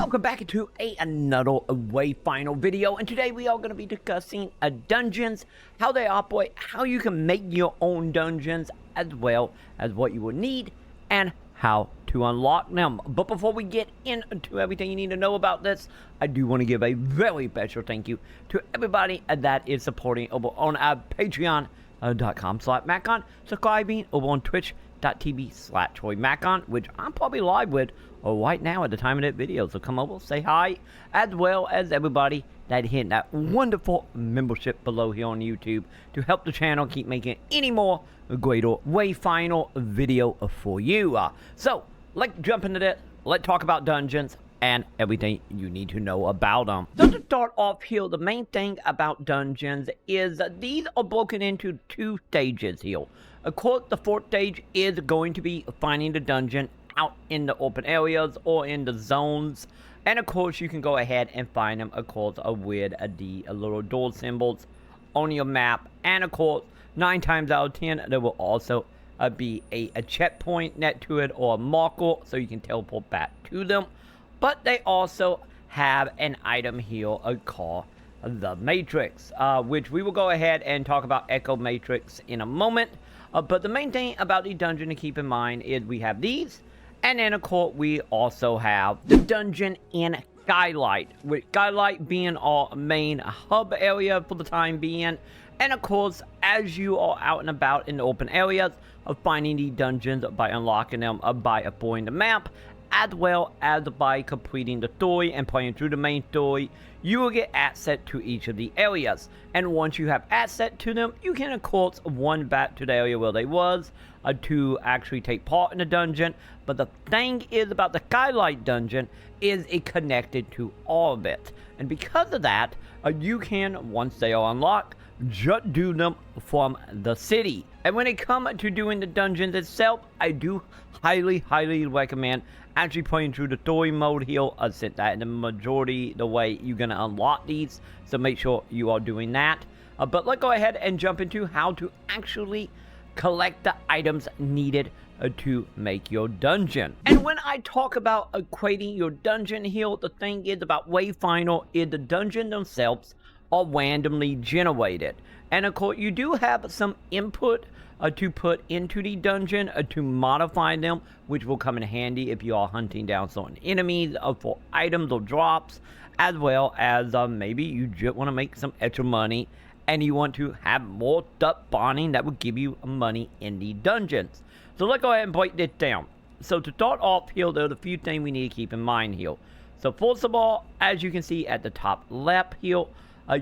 Welcome back to another Wayfinder video, and today we are going to be discussing dungeons, how they operate, how you can make your own dungeons, as well as what you will need and how to unlock them. But before we get into everything you need to know about this, I do want to give a very special thank you to everybody that is supporting over on our patreon.com/Maconn, subscribing over on twitch.tv/Maconn, which I'm probably live with right now at the time of that video. So come over, say hi, as well as everybody that hit that wonderful membership below here on YouTube to help the channel keep making any more greater Wayfinder video for you. So let's jump into this. Let's talk about dungeons and everything you need to know about them. So to start off here, the main thing about dungeons is these are broken into two stages here. Of course, the fourth stage is going to be finding the dungeon out in the open areas or in the zones, and of course you can go ahead and find them, of course, with the little door symbols on your map. And of course, 9 times out of 10 there will also be a checkpoint next to it or a marker so you can teleport back to them. But they also have an item here called the Matrix, which we will go ahead and talk about Echo Matrix in a moment. But the main thing about the dungeon to keep in mind is we have these. And then, of course, we also have the dungeon in Skylight, with Skylight being our main hub area for the time being. And, of course, as you are out and about in the open areas, of finding the dungeons by unlocking them by exploring the map, as well as by completing the story and playing through the main story, you will get access to each of the areas. And once you have access to them, you can, of course, run back to the area where they was to actually take part in the dungeon. But the thing is about the Skylight dungeon is it connected to all of it. And because of that, you can, once they are unlocked, just do them from the city. And when it comes to doing the dungeons itself, I do highly recommend actually playing through the story mode here, since that in the majority the way you're going to unlock these. So make sure you are doing that. But let's go ahead and jump into how to actually collect the items needed to make your dungeon. And when I talk about creating your dungeon here, the thing is about Wayfinder is the dungeon themselves are randomly generated. And of course, you do have some input to put into the dungeon to modify them, which will come in handy if you are hunting down certain enemies for items or drops, as well as maybe you just want to make some extra money and you want to have more stuff spawning that will give you money in the dungeons. So let's go ahead and break this down. So to start off here, there are a few things we need to keep in mind here. So first of all, as you can see at the top left here,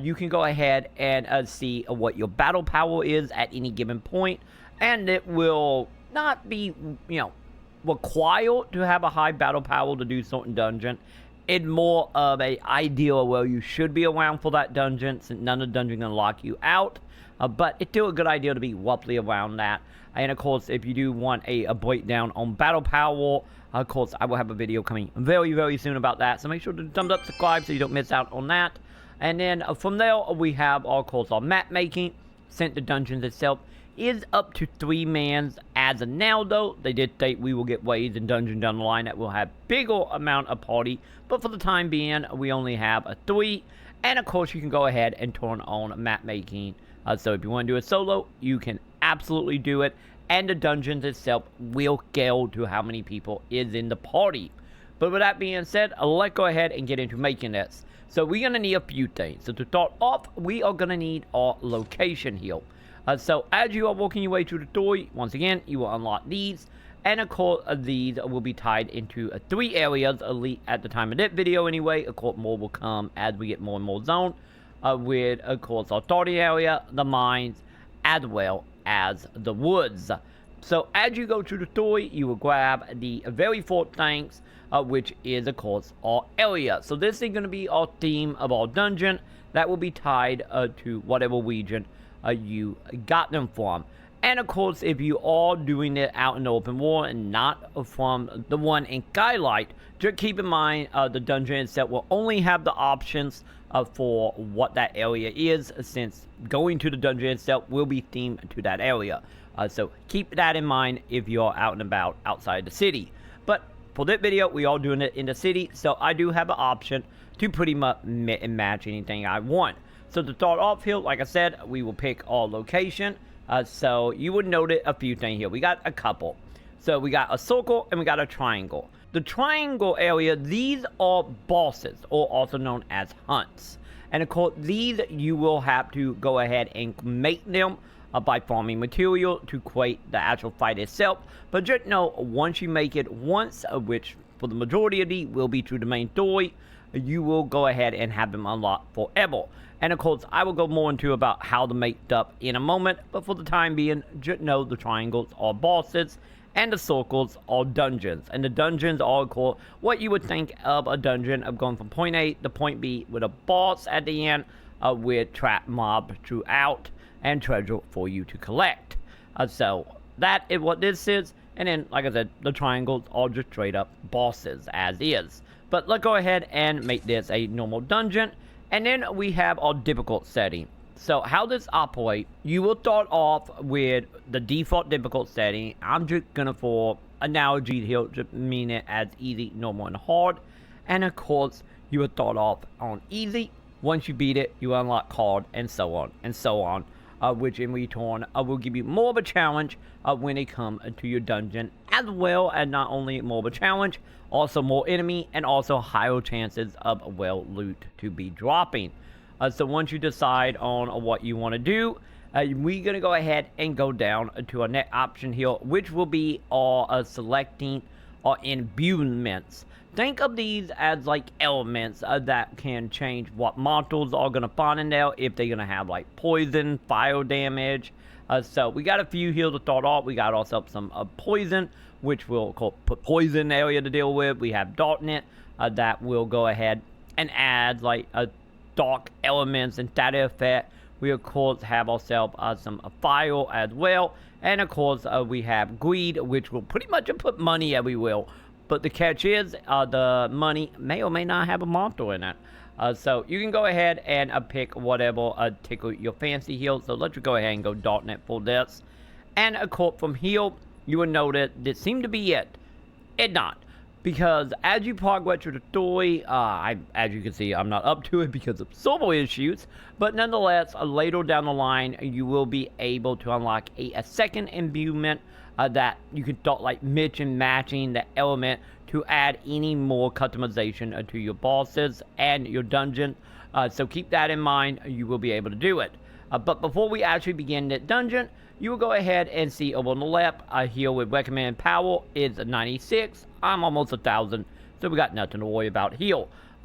you can go ahead and see what your battle power is at any given point, and it will not be, required to have a high battle power to do certain dungeon. It's more of a ideal where you should be around for that dungeon, since none of the dungeons gonna lock you out. But it's still a good idea to be roughly around that. And of course, if you do want a breakdown on battle power, of course, I will have a video coming very soon about that. So make sure to thumbs up, subscribe so you don't miss out on that. And then from there, we have, of course, our map making, since the dungeons itself is up to 3 mans as of now, though. They did state we will get ways in dungeon down the line that will have bigger amount of party. But for the time being, we only have a 3. And of course, you can go ahead and turn on map making. So if you want to do a solo, you can absolutely do it. And the dungeons itself will scale to how many people is in the party. But with that being said, let's go ahead and get into making this. So we're going to need a few things. So to start off, we are going to need our location here. So as you are working your way through the story, once again, you will unlock these. And of course, these will be tied into 3 areas, at the time of this video anyway. Of course, more will come as we get more and more zone. With, of course, our starting area, the mines, as well as the woods. So as you go through the story, you will grab the very first things, which is, of course, our area. So this is going to be our theme of our dungeon that will be tied to whatever region you got them from. And of course, if you are doing it out in the open world and not from the one in Skylight, just keep in mind the dungeon itself will only have the options for what that area is, since going to the dungeon itself will be themed to that area. So keep that in mind if you're out and about outside the city. But for this video, we are doing it in the city, so I do have an option to pretty much match anything I want. So to start off here, like I said, we will pick our location. So you would notice a few things here. We got a couple. So we got a circle and we got a triangle. The triangle area, these are bosses, or also known as hunts. And of course, these you will have to go ahead and make them by farming material to create the actual fight itself. But just know, once you make it once, which for the majority of these will be through the main story, you will go ahead and have them unlocked forever. And of course, I will go more into about how to make up in a moment, but for the time being, just know the triangles are bosses and the circles are dungeons. And the dungeons are called what you would think of a dungeon of going from point A to point B with a boss at the end, with trap mob throughout and treasure for you to collect. So that is what this is. And then, like I said, the triangles are just straight up bosses as is. But let's go ahead and make this a normal dungeon. And then we have our difficult setting. So how this operates, you will start off with the default difficult setting. I'm just gonna, for analogy here, just mean it as easy, normal, and hard. And of course, you will start off on easy. Once you beat it, you unlock hard, and so on, and so on. Which in return will give you more of a challenge when it comes to your dungeon, as well as not only more of a challenge, also more enemy, and also higher chances of well loot to be dropping. So once you decide on what you want to do, we're going to go ahead and go down to our next option here, which will be our selecting our imbuements. Think of these as like elements that can change what monsters are going to spawn in there, if they're going to have like poison, fire damage. So we got a few here to start off. We got also some poison, which we'll put poison area to deal with. We have darkness that will go ahead and add like dark elements and that effect. We of course have ourselves some fire as well. And of course we have greed, which will pretty much put money everywhere. But the catch is, the money may or may not have a monster in it. So you can go ahead and pick whatever tickle your fancy here. So let's just go ahead and go darknet for this. And of course from here, you will notice this seemed to be it. It not. Because as you progress through the story, as you can see, I'm not up to it because of server issues. But nonetheless, later down the line, you will be able to unlock a second imbuement that you can start like mix and matching the element to add any more customization to your bosses and your dungeon. So keep that in mind, you will be able to do it. But before we actually begin the dungeon, you will go ahead and see over on the left, here with recommended power is 96. I'm almost 1,000, so we got nothing to worry about here.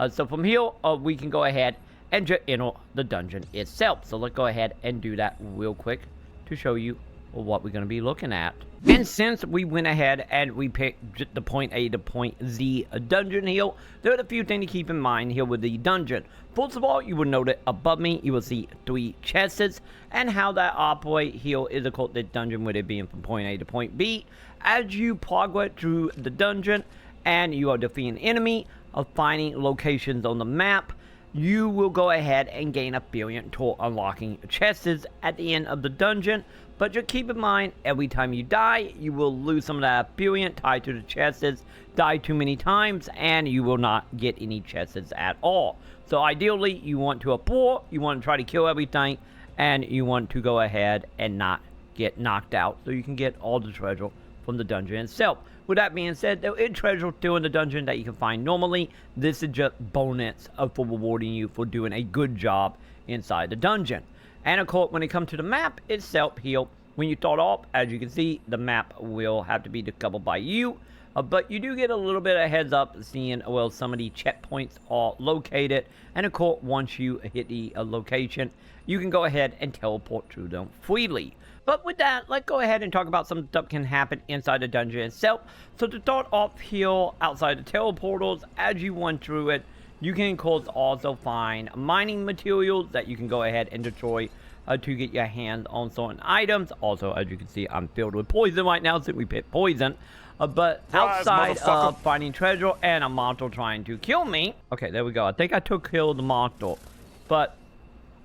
So from here, we can go ahead and just enter the dungeon itself. So let's go ahead and do that real quick to show you what we're going to be looking at. And since we went ahead and we picked the point A to point Z dungeon here, there are a few things to keep in mind here with the dungeon. First of all, you will notice above me, you will see 3 chests, and how that operates here is of course the dungeon with it being from point A to point B. As you progress through the dungeon and you are defeating enemy or finding locations on the map, you will go ahead and gain experience toward unlocking chests at the end of the dungeon. But just keep in mind, every time you die, you will lose some of that experience tied to the chests. Die too many times, and you will not get any chests at all. So ideally, you want to abort, you want to try to kill everything, and you want to go ahead and not get knocked out, so you can get all the treasure from the dungeon itself. With that being said, there is treasure still in the dungeon that you can find normally. This is just bonus for rewarding you for doing a good job inside the dungeon. And of course, when it comes to the map itself here, when you start off, as you can see, the map will have to be discovered by you. But you do get a little bit of heads up seeing, well, some of the checkpoints are located. And of course, once you hit the location, you can go ahead and teleport through them freely. But with that, let's go ahead and talk about some stuff can happen inside the dungeon itself. So to start off here, outside the teleportals, as you went through it, you can of course also find mining materials that you can go ahead and destroy to get your hands on certain items. Also, as you can see, I'm filled with poison right now since we picked poison. But outside of finding treasure and a monster trying to kill me. Okay, there we go. I think I took kill the monster. But,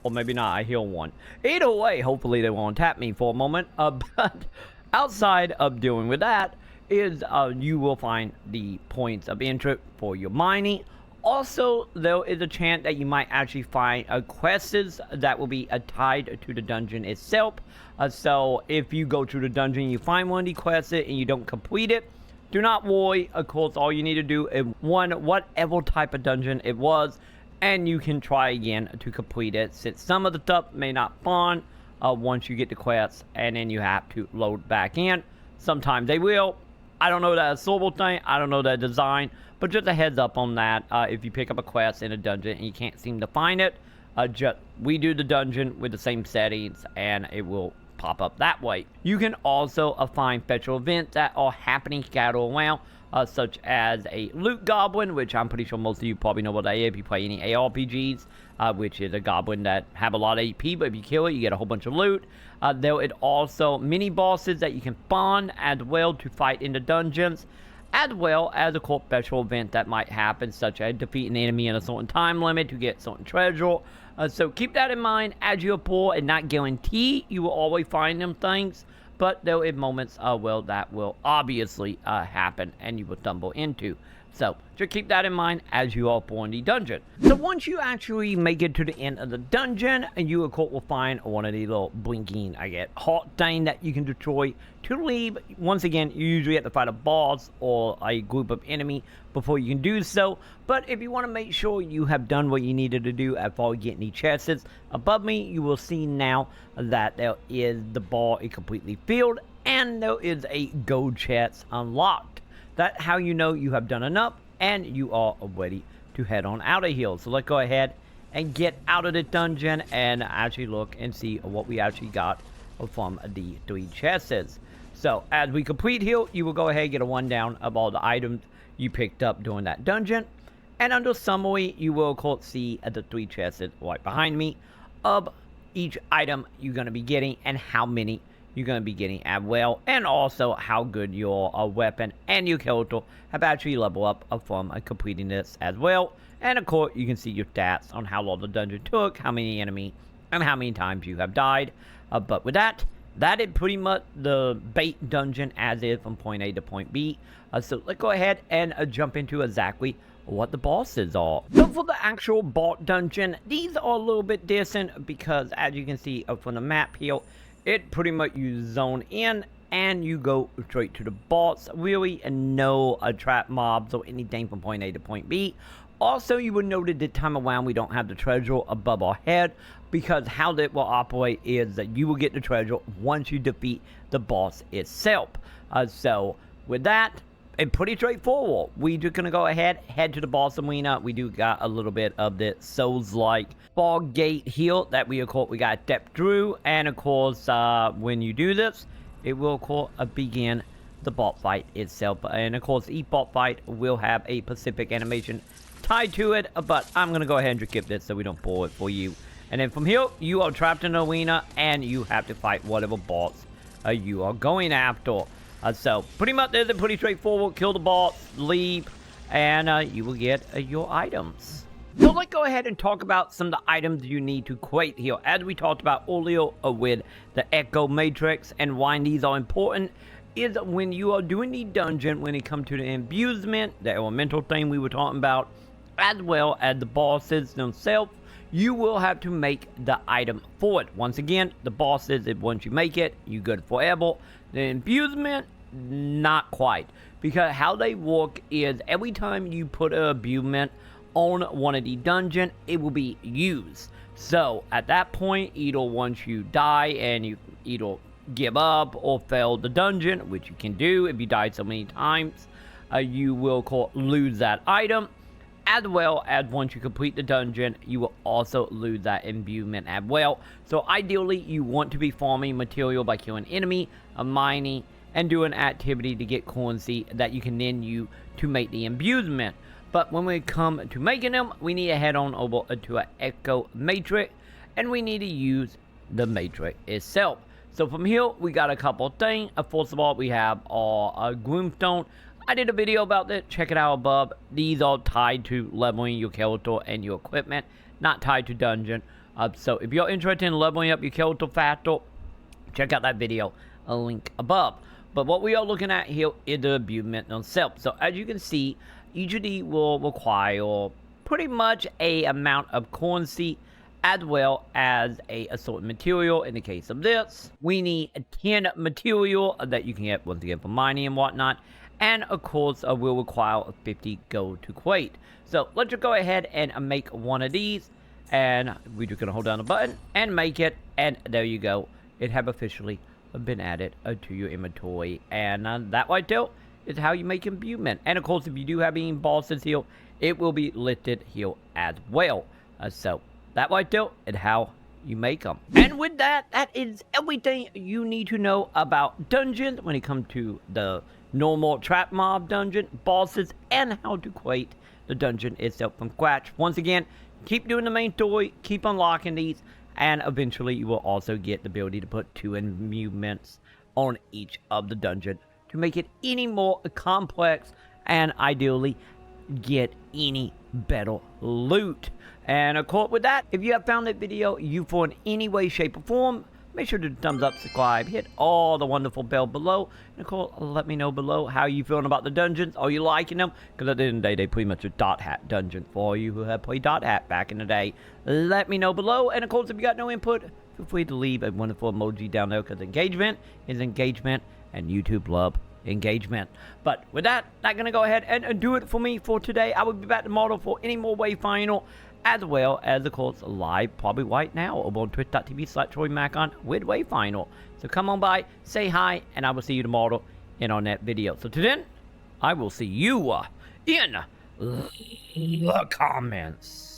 or maybe not, I heal one. Either way, hopefully they won't tap me for a moment. But outside of dealing with that, is you will find the points of interest for your mining. Also, there is a chance that you might actually find quests that will be tied to the dungeon itself. So if you go to the dungeon, you find one of the quests and you don't complete it, do not worry. Of course, all you need to do is whatever type of dungeon it was, and you can try again to complete it, since some of the stuff may not spawn once you get the quests, and then you have to load back in. Sometimes they will. I don't know that solvable thing. I don't know that design, but just a heads up on that. If you pick up a quest in a dungeon and you can't seem to find it, just redo the dungeon with the same settings, and it will pop up that way. You can also find special events that are happening scattered around, such as a loot goblin, which I'm pretty sure most of you probably know what that is if you play any ARPGs, which is a goblin that have a lot of AP, but if you kill it, you get a whole bunch of loot. There is also mini bosses that you can spawn as well to fight in the dungeons, as well as a cool special event that might happen, such as defeat an enemy in a certain time limit to get certain treasure. So keep that in mind as you pull, and not guarantee you will always find them things, but there are moments that will obviously happen and you will stumble into. So just keep that in mind as you are in the dungeon. So once you actually make it to the end of the dungeon, you of course will find one of these little blinking, hot thing that you can destroy to leave. Once again, you usually have to fight a boss or a group of enemy before you can do so. But if you want to make sure you have done what you needed to do as far as getting the chests above me, you will see now that there is the bar is completely filled and there is a gold chest unlocked. That's how you know you have done enough and you are ready to head on out of here. So let's go ahead and get out of the dungeon and actually look and see what we actually got from the 3 chests. So as we complete here, you will go ahead and get a rundown of all the items you picked up during that dungeon. And under summary, you will of course see the 3 chests right behind me of each item you're going to be getting and how many you're going to be getting as well, and also how good your weapon and your character have actually leveled up from completing this as well. And of course, you can see your stats on how long the dungeon took, how many enemy, and how many times you have died. But with that is pretty much the bait dungeon as is from point A to point B. So let's go ahead and jump into exactly what the bosses are. So for the actual boss dungeon, these are a little bit different because as you can see from the map here, it pretty much you zone in and you go straight to the boss. Really no trap mobs or anything from point A to point B. Also, you will note that this time around we don't have the treasure above our head, because how that will operate is that you will get the treasure once you defeat the boss itself. So with that, it's pretty straightforward. We just gonna go ahead, head to the boss arena. We do got a little bit of the Souls-like fog gate here that we got to step through, and of course when you do this, it will of course begin the boss fight itself. And of course each boss fight will have a specific animation tied to it, but I'm gonna go ahead and just skip this so we don't pull it for you. And then from here, you are trapped in the arena and you have to fight whatever boss you are going after. So pretty much this is pretty straightforward. Kill the boss, leave, and you will get your items. So let's go ahead and talk about some of the items you need to create here. As we talked about earlier with the Echo Matrix and why these are important, is when you are doing the dungeon, when it comes to the imbuement, the elemental thing we were talking about, as well as the bosses themselves, you will have to make the item for it. Once again, the bosses, once you make it, you good forever. The imbuement, not quite. Because how they work is every time you put an imbuement on one of the dungeon, it will be used. So at that point, either once you die and you either give up or fail the dungeon, which you can do if you died so many times, you will lose that item. As well as once you complete the dungeon, you will also lose that imbuement as well. So ideally, you want to be farming material by killing enemy, mining, and doing activity to get currency that you can then use to make the imbuement. But when we come to making them, we need to head on over to an Echo Matrix, and we need to use the Matrix itself. So from here, we got a couple of things. First of all, we have our Gloomstone. I did a video about this, check it out above. These are tied to leveling your character and your equipment, not tied to dungeon. So if you're interested in leveling up your character faster, check out that video, a link above. But what we are looking at here is the imbuement itself. So as you can see, each of these will require pretty much a amount of corn seed as well as a assorted material. In the case of this, we need 10 material that you can get once again from mining and whatnot, and of course will require 50 gold to create. So let's just go ahead and make one of these, and we're just gonna hold down the button and make it, and there you go, it have officially been added to your inventory. And that right there is how you make imbuement. And of course, if you do have any bosses here, it will be listed here as well. So that right there is how you make them. And with that, that is everything you need to know about dungeons when it comes to the normal trap mob dungeon, bosses, and how to create the dungeon itself from scratch. Once again, keep doing the main story, keep unlocking these, and eventually you will also get the ability to put 2 imbuements on each of the dungeon to make it any more complex and ideally get any better loot. And of course with that, if you have found that video useful in any way, shape, or form, make sure to thumbs up, subscribe, hit all the wonderful bell below, and of course let me know below how you feeling about the dungeons. Are you liking them? Because at the end of the day, they pretty much a dot hat dungeon for you who have played dot hat back in the day. Let me know below, and of course if you got no input, feel free to leave a wonderful emoji down there, because engagement is engagement and YouTube love engagement. But with that, I'm gonna go ahead and do it for me for today. I will be back tomorrow for any more Wayfinder, as well as of course live probably right now over on twitch.tv/Maconn with Wayfinder. So come on by, say hi, and I will see you tomorrow in our next video. So till then, I will see you in the comments.